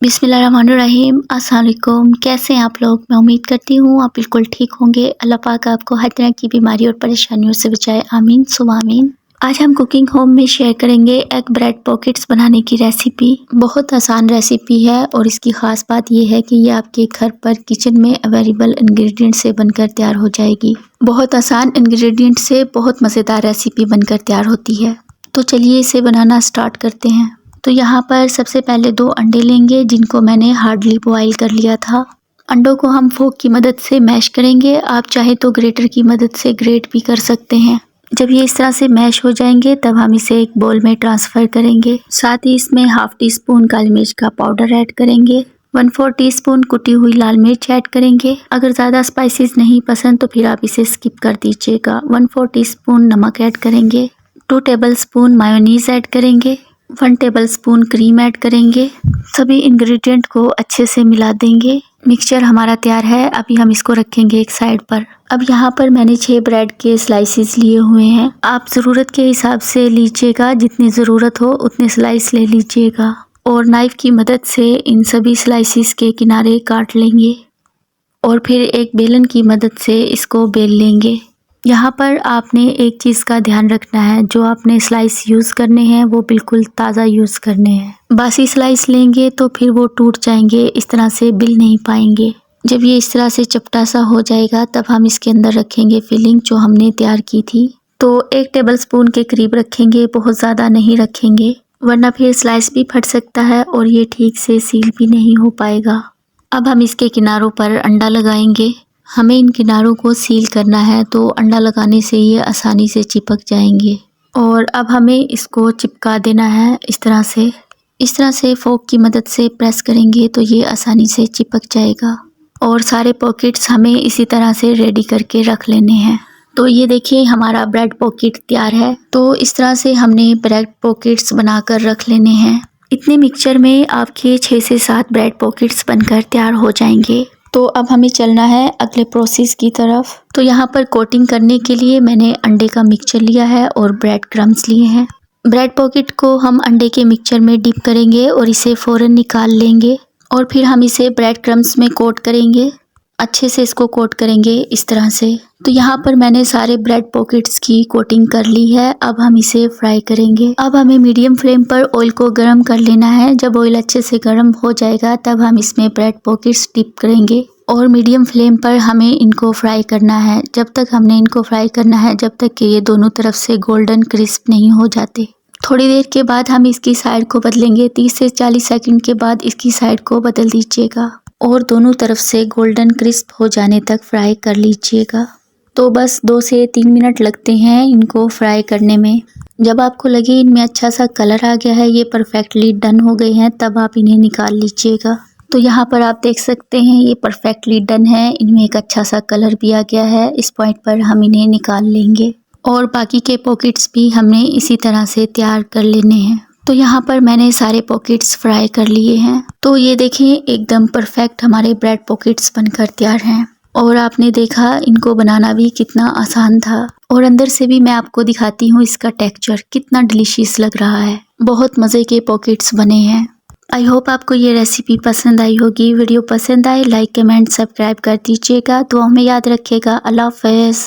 बिस्मिल्लाहिर्रहमानिर्रहीम। अस्सलाम वालेकुम। कैसे हैं आप लोग? मैं उम्मीद करती हूँ आप बिल्कुल ठीक होंगे। अल्लाह पाक आपको हर तरह की बीमारी और परेशानियों से बचाए। आमीन सुम्मा आमीन। आज हम कुकिंग होम में शेयर करेंगे एग ब्रेड पॉकेट्स बनाने की रेसिपी। बहुत आसान रेसिपी है और इसकी ख़ास बात यह है कि ये आपके घर पर किचन में अवेलेबल इंग्रेडिएंट से बनकर तैयार हो जाएगी। बहुत आसान इंग्रेडिएंट से बहुत मज़ेदार रेसिपी बनकर तैयार होती है। तो चलिए इसे बनाना स्टार्ट करते हैं। तो यहाँ पर सबसे पहले 2 अंडे लेंगे जिनको मैंने हार्डली बॉईल कर लिया था। अंडों को हम फोक की मदद से मैश करेंगे। आप चाहे तो ग्रेटर की मदद से ग्रेट भी कर सकते हैं। जब ये इस तरह से मैश हो जाएंगे तब हम इसे एक बोल में ट्रांसफ़र करेंगे। साथ ही इसमें हाफ टी स्पून काली मिर्च का पाउडर ऐड करेंगे। 1/4 टीस्पून कुटी हुई लाल मिर्च ऐड करेंगे। अगर ज़्यादा स्पाइसेस नहीं पसंद तो फिर आप इसे स्किप कर दीजिएगा। 1/4 टीस्पून नमक ऐड करेंगे। 2 टेबलस्पून मायोनीज़ ऐड करेंगे। 1 टेबलस्पून क्रीम ऐड करेंगे। सभी इंग्रेडिएंट को अच्छे से मिला देंगे। मिक्सचर हमारा तैयार है। अभी हम इसको रखेंगे एक साइड पर। अब यहाँ पर मैंने 6 ब्रेड के स्लाइसेस लिए हुए हैं। आप ज़रूरत के हिसाब से लीजिएगा, जितनी ज़रूरत हो उतने स्लाइस ले लीजिएगा और नाइफ़ की मदद से इन सभी स्लाइसेस के किनारे काट लेंगे और फिर एक बेलन की मदद से इसको बेल लेंगे। यहाँ पर आपने एक चीज़ का ध्यान रखना है, जो आपने स्लाइस यूज़ करने हैं वो बिल्कुल ताज़ा यूज़ करने हैं। बासी स्लाइस लेंगे तो फिर वो टूट जाएंगे, इस तरह से बिल नहीं पाएंगे। जब ये इस तरह से चपटा सा हो जाएगा तब हम इसके अंदर रखेंगे फिलिंग जो हमने तैयार की थी। तो 1 टेबलस्पून के करीब रखेंगे, बहुत ज़्यादा नहीं रखेंगे वरना फिर स्लाइस भी फट सकता है और ये ठीक से सील भी नहीं हो पाएगा। अब हम इसके किनारों पर अंडा लगाएंगे। हमें इन किनारों को सील करना है तो अंडा लगाने से ये आसानी से चिपक जाएंगे। और अब हमें इसको चिपका देना है इस तरह से फोक की मदद से प्रेस करेंगे तो ये आसानी से चिपक जाएगा। और सारे पॉकेट्स हमें इसी तरह से रेडी करके रख लेने हैं। तो ये देखिए हमारा ब्रेड पॉकेट तैयार है। तो इस तरह से हमने ब्रेड पॉकेट्स बनाकर रख लेने हैं। इतने मिक्सचर में आपके 6 से 7 ब्रेड पॉकेट्स बनकर तैयार हो जाएंगे। तो अब हमें चलना है अगले प्रोसेस की तरफ। तो यहाँ पर कोटिंग करने के लिए मैंने अंडे का मिक्सचर लिया है और ब्रेड क्रम्स लिए हैं। ब्रेड पॉकेट को हम अंडे के मिक्सचर में डिप करेंगे और इसे फ़ौरन निकाल लेंगे और फिर हम इसे ब्रेड क्रम्स में कोट करेंगे। अच्छे से इसको कोट करेंगे इस तरह से। तो यहाँ पर मैंने सारे ब्रेड पॉकेट्स की कोटिंग कर ली है। अब हम इसे फ्राई करेंगे। अब हमें मीडियम फ्लेम पर ऑयल को गर्म कर लेना है। जब ऑयल अच्छे से गर्म हो जाएगा तब हम इसमें ब्रेड पॉकेट्स डिप करेंगे और मीडियम फ्लेम पर हमें इनको फ्राई करना है। जब तक हमने इनको फ्राई करना है जब तक कि ये दोनों तरफ से गोल्डन क्रिस्प नहीं हो जाते। थोड़ी देर के बाद हम इसकी साइड को बदलेंगे। 30 से 40 सेकंड के बाद इसकी साइड को बदल दीजिएगा और दोनों तरफ से गोल्डन क्रिस्प हो जाने तक फ्राई कर लीजिएगा। तो बस 2 से 3 मिनट लगते हैं इनको फ्राई करने में। जब आपको लगे इनमें अच्छा सा कलर आ गया है, ये परफेक्टली डन हो गए हैं, तब आप इन्हें निकाल लीजिएगा। तो यहाँ पर आप देख सकते हैं ये परफेक्टली डन है। इनमें एक अच्छा सा कलर भी आ गया है। इस पॉइंट पर हम इन्हें निकाल लेंगे और बाकी के पॉकेट्स भी हमने इसी तरह से तैयार कर लेने हैं। तो यहाँ पर मैंने सारे पॉकेट्स फ्राई कर लिए हैं। तो ये देखें एकदम परफेक्ट हमारे ब्रेड पॉकेट्स बनकर तैयार हैं। और आपने देखा इनको बनाना भी कितना आसान था और अंदर से भी मैं आपको दिखाती हूँ इसका टेक्सचर कितना डिलीशियस लग रहा है। बहुत मज़े के पॉकेट्स बने हैं। आई होप आपको ये रेसिपी पसंद आई होगी। वीडियो पसंद आए लाइक कमेंट सब्सक्राइब कर दीजिएगा। दुआ में याद रखिएगा। अल्लाह हाफ़िज़।